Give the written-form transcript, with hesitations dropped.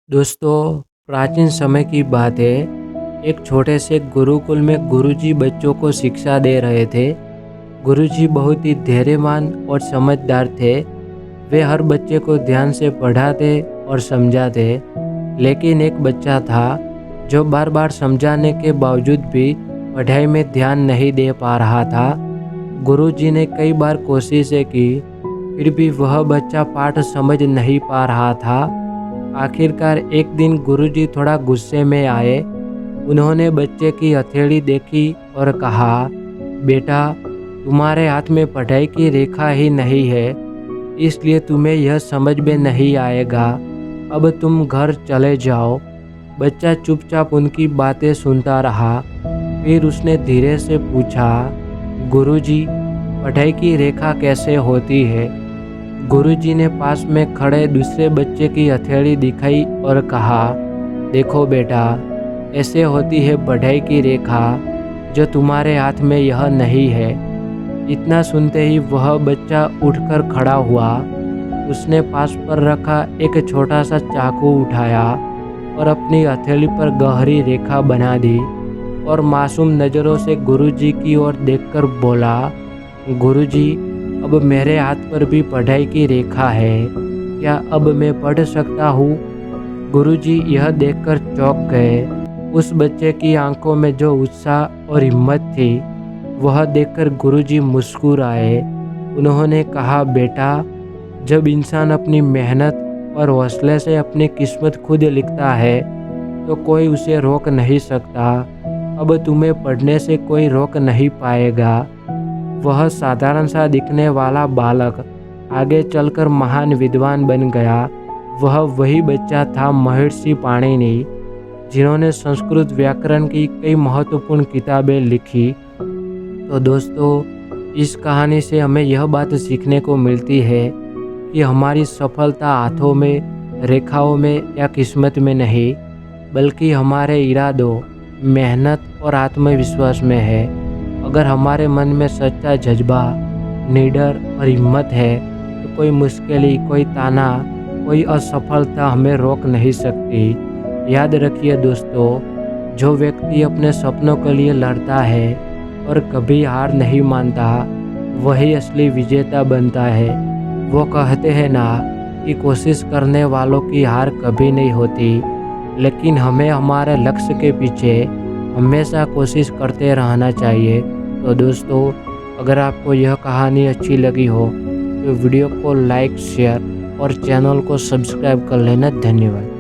दोस्तों, प्राचीन समय की बात है। एक छोटे से गुरुकुल में गुरुजी बच्चों को शिक्षा दे रहे थे। गुरुजी बहुत ही धैर्यवान और समझदार थे। वे हर बच्चे को ध्यान से पढ़ाते और समझाते। लेकिन एक बच्चा था जो बार बार समझाने के बावजूद भी पढ़ाई में ध्यान नहीं दे पा रहा था। गुरुजी ने कई बार कोशिशें की, फिर भी वह बच्चा पाठ समझ नहीं पा रहा था। आखिरकार एक दिन गुरुजी थोड़ा गुस्से में आए। उन्होंने बच्चे की हथेली देखी और कहा, बेटा, तुम्हारे हाथ में पढ़ाई की रेखा ही नहीं है, इसलिए तुम्हें यह समझ में नहीं आएगा। अब तुम घर चले जाओ। बच्चा चुपचाप उनकी बातें सुनता रहा। फिर उसने धीरे से पूछा, गुरुजी, पढ़ाई की रेखा कैसे होती है? गुरुजी ने पास में खड़े दूसरे बच्चे की हथेली दिखाई और कहा, देखो बेटा, ऐसे होती है पढ़ाई की रेखा, जो तुम्हारे हाथ में यह नहीं है। इतना सुनते ही वह बच्चा उठकर खड़ा हुआ। उसने पास पर रखा एक छोटा सा चाकू उठाया और अपनी हथेली पर गहरी रेखा बना दी और मासूम नज़रों से गुरुजी की ओर देखकर बोला, गुरुजी, अब मेरे हाथ पर भी पढ़ाई की रेखा है, क्या अब मैं पढ़ सकता हूँ? गुरुजी यह देखकर चौंक गए। उस बच्चे की आंखों में जो उत्साह और हिम्मत थी, वह देखकर गुरुजी मुस्कुराए। उन्होंने कहा, बेटा, जब इंसान अपनी मेहनत और हौसले से अपनी किस्मत खुद लिखता है, तो कोई उसे रोक नहीं सकता। अब तुम्हें पढ़ने से कोई रोक नहीं पाएगा। वह साधारण सा दिखने वाला बालक आगे चलकर महान विद्वान बन गया। वह वही बच्चा था महर्षि पाणिनि, जिन्होंने संस्कृत व्याकरण की कई महत्वपूर्ण किताबें लिखी। तो दोस्तों, इस कहानी से हमें यह बात सीखने को मिलती है कि हमारी सफलता हाथों में, रेखाओं में या किस्मत में नहीं, बल्कि हमारे इरादों, मेहनत और आत्मविश्वास में है। अगर हमारे मन में सच्चा जज्बा, निडर और हिम्मत है, तो कोई मुश्किल, कोई ताना, कोई असफलता हमें रोक नहीं सकती। याद रखिए दोस्तों, जो व्यक्ति अपने सपनों के लिए लड़ता है और कभी हार नहीं मानता, वही असली विजेता बनता है। वो कहते हैं ना कि कोशिश करने वालों की हार कभी नहीं होती, लेकिन हमें हमारे लक्ष्य के पीछे हमेशा कोशिश करते रहना चाहिए। तो दोस्तों, अगर आपको यह कहानी अच्छी लगी हो तो वीडियो को लाइक, शेयर और चैनल को सब्सक्राइब कर लेना। धन्यवाद।